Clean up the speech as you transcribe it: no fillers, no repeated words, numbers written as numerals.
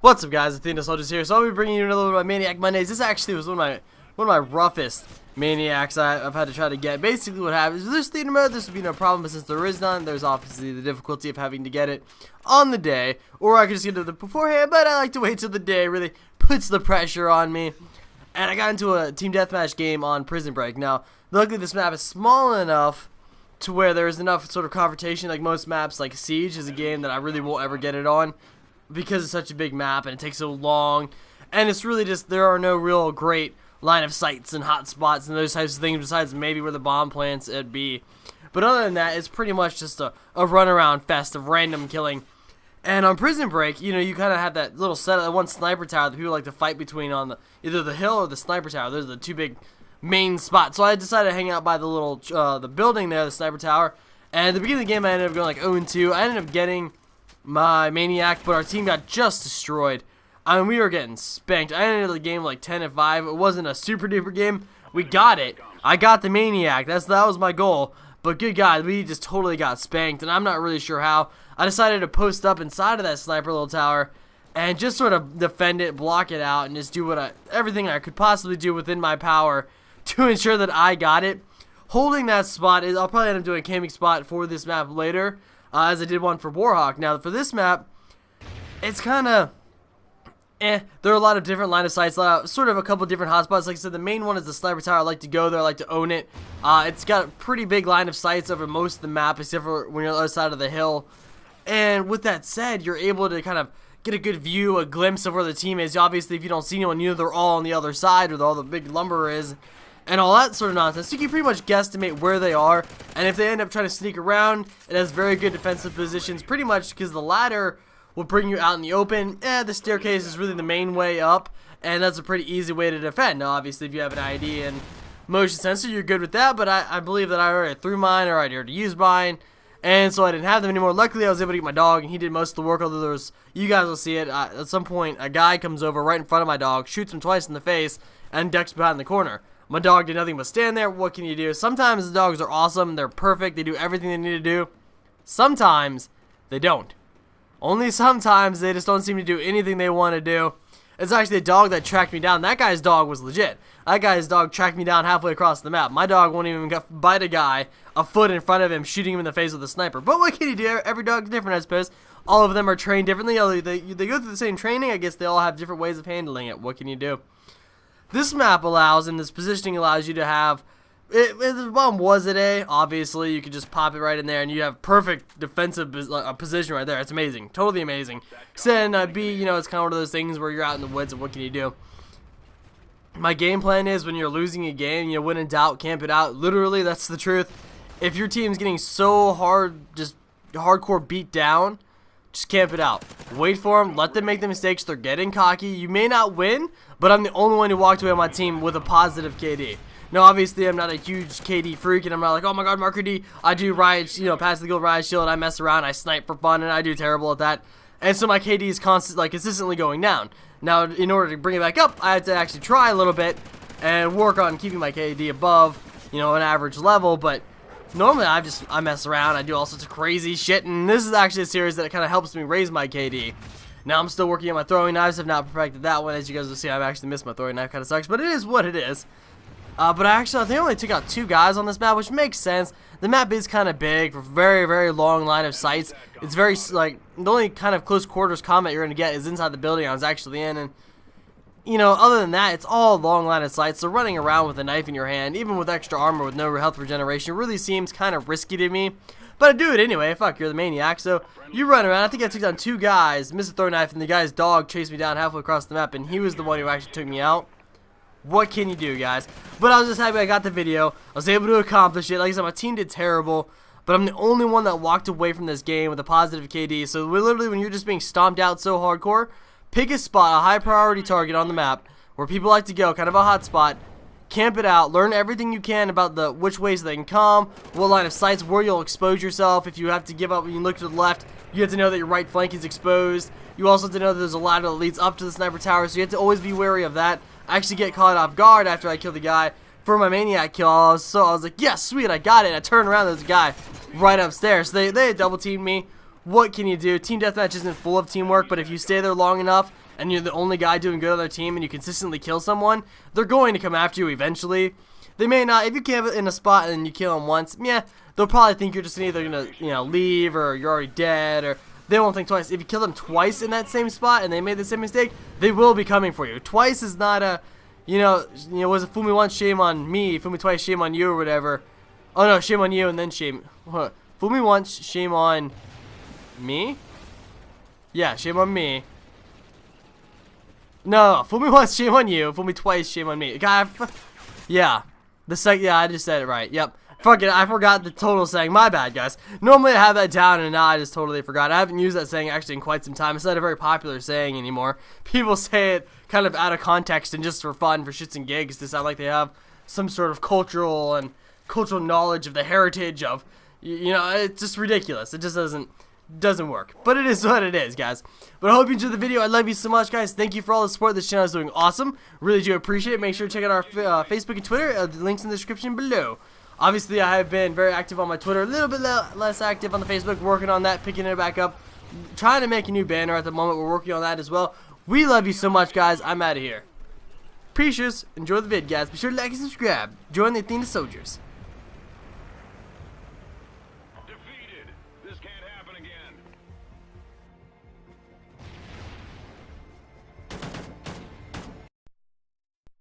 What's up, guys? Athena Soldiers here. So I'll be bringing you another one of my Maniac Mondays. This actually was one of my roughest Maniacs I've had to try to get. Basically, what happens is there's theater mode. This would be no problem, but since there is none, there's obviously the difficulty of having to get it on the day, or I could just get it beforehand. But I like to wait till the day really puts the pressure on me. And I got into a team deathmatch game on Prison Break. Now, luckily, this map is small enough to where there's enough sort of confrontation. Like most maps, like Siege is a game that I really won't ever get it on, because it's such a big map and it takes so long, and it's really just there are no real great line of sights and hot spots and those types of things besides maybe where the bomb plants it'd be. But other than that, it's pretty much just a runaround fest of random killing. And on Prison Break, you know, you kind of have that little set of one sniper tower that people like to fight between on either the hill or the sniper tower. Those are the two big main spots. So I decided to hang out by the little the building there, the sniper tower. And at the beginning of the game, I ended up going like 0-2. I ended up getting my Maniac, but our team got just destroyed. I mean, we were getting spanked. I ended the game like 10-5. It wasn't a super duper game. We got it. I got the Maniac. That was my goal. But good God, we just totally got spanked, and I'm not really sure how. I decided to post up inside of that sniper little tower and just sort of defend it, block it out, and just do everything I could possibly do within my power to ensure that I got it. Holding that spot I'll probably end up doing a camping spot for this map later. As I did one for Warhawk. Now for this map, it's kind of there are a lot of different line of sights, sort of a couple different hotspots. Like I said, the main one is the sniper tower. I like to go there, I like to own it. It's got a pretty big line of sights over most of the map, except for when you're on the other side of the hill. And with that said, you're able to kind of get a good view, a glimpse of where the team is. Obviously, if you don't see anyone, you know they're all on the other side, or all the big lumber is, and all that sort of nonsense. So you can pretty much guesstimate where they are, and if they end up trying to sneak around, it has very good defensive positions, pretty much because the ladder will bring you out in the open. The staircase is really the main way up, and that's a pretty easy way to defend. Now, obviously, if you have an ID and motion sensor, you're good with that, but I believe that I already threw mine, or I already used mine, and so I didn't have them anymore. Luckily, I was able to get my dog, and he did most of the work, although there's, you guys will see it, at some point, a guy comes over right in front of my dog, shoots him twice in the face, and ducks behind the corner. My dog did nothing but stand there. What can you do? Sometimes the dogs are awesome. They're perfect. They do everything they need to do. Sometimes they don't. Only sometimes they just don't seem to do anything they want to do. It's actually a dog that tracked me down. That guy's dog was legit. That guy's dog tracked me down halfway across the map. My dog won't even bite a guy a foot in front of him, shooting him in the face with a sniper. But what can you do? Every dog's different, I suppose. All of them are trained differently. They go through the same training. I guess they all have different ways of handling it. What can you do? This map allows, and this positioning allows you to have, if the bomb was at A, obviously, you could just pop it right in there, and you have perfect defensive position right there. It's amazing. Totally amazing. So then B, you know, it's kind of one of those things where you're out in the woods, and what can you do? My game plan is when you're losing a game, you know, when in doubt, camp it out. Literally, that's the truth. If your team's getting so hard, just hardcore beat down, just camp it out. Wait for them. Let them make the mistakes. They're getting cocky. You may not win, but I'm the only one who walked away on my team with a positive KD. Now, obviously, I'm not a huge KD freak, and I'm not like, oh my god, Marker D. I do riot, you know, pass the guild riot shield. I mess around. I snipe for fun, and I do terrible at that. And so my KD is consistently going down. Now, in order to bring it back up, I have to actually try a little bit and work on keeping my KD above, you know, an average level, but normally I mess around, I do all sorts of crazy shit, and this is actually a series that kind of helps me raise my KD. Now I'm still working on my throwing knives, have not perfected that one. As you guys will see, I've actually missed my throwing knife, kind of sucks, but it is what it is. But I think I only took out 2 guys on this map, which makes sense. The map is kind of big, for very, very long line of sights. It's very, like, the only kind of close quarters combat you're going to get is inside the building I was actually in, and you know, other than that, it's all long line of sight, so running around with a knife in your hand, even with extra armor with no health regeneration, really seems kind of risky to me. But I do it anyway. Fuck, you're the Maniac, so you run around. I think I took down 2 guys, missed a throw knife, and the guy's dog chased me down halfway across the map, and he was the one who actually took me out. What can you do, guys? But I was just happy I got the video. I was able to accomplish it. Like I said, my team did terrible, but I'm the only one that walked away from this game with a positive KD. So literally, when you're just being stomped out so hardcore, pick a spot, a high priority target on the map where people like to go, kind of a hot spot. Camp it out, learn everything you can about which ways they can come, what line of sights, where you'll expose yourself. If you have to give up when you look to the left, you have to know that your right flank is exposed. You also have to know that there's a ladder that leads up to the sniper tower, so you have to always be wary of that. I actually get caught off guard after I kill the guy for my Maniac kill. I was like, yes, sweet, I got it. I turned around, there's a guy right upstairs. So they double teamed me. what can you do? Team deathmatch isn't full of teamwork, but if you stay there long enough and you're the only guy doing good on their team and you consistently kill someone, they're going to come after you eventually. They may not, if you camp in a spot and you kill them once, yeah, they'll probably think you're just either gonna, leave, or you're already dead, or they won't think twice. If you kill them twice in that same spot and they made the same mistake, they will be coming for you. Twice is not a, was it fool me once, shame on me, fool me twice, shame on you, or whatever. Oh no, shame on you and then shame. What? Fool me once, shame on me? Yeah, shame on me. No, fool me once, shame on you. Fool me twice, shame on me. God, yeah. Yeah, I just said it right. Yep. Fuck it, I forgot the total saying. My bad, guys. Normally I have that down, and now I just totally forgot. I haven't used that saying actually in quite some time. It's not a very popular saying anymore. People say it kind of out of context and just for fun, for shits and gigs, to sound like they have some sort of cultural knowledge of the heritage of, it's just ridiculous. It just doesn't work. But it is what it is, guys. But I hope you enjoyed the video. I love you so much, guys. Thank you for all the support. This channel is doing awesome. Really do appreciate it. Make sure to check out our Facebook and Twitter. The links in the description below. Obviously, I have been very active on my Twitter, a little bit less active on the Facebook, working on that, picking it back up, trying to make a new banner at the moment. We're working on that as well. We love you so much, guys. I'm out of here. Peace. Enjoy the vid, guys. Be sure to like and subscribe. Join the Athena soldiers.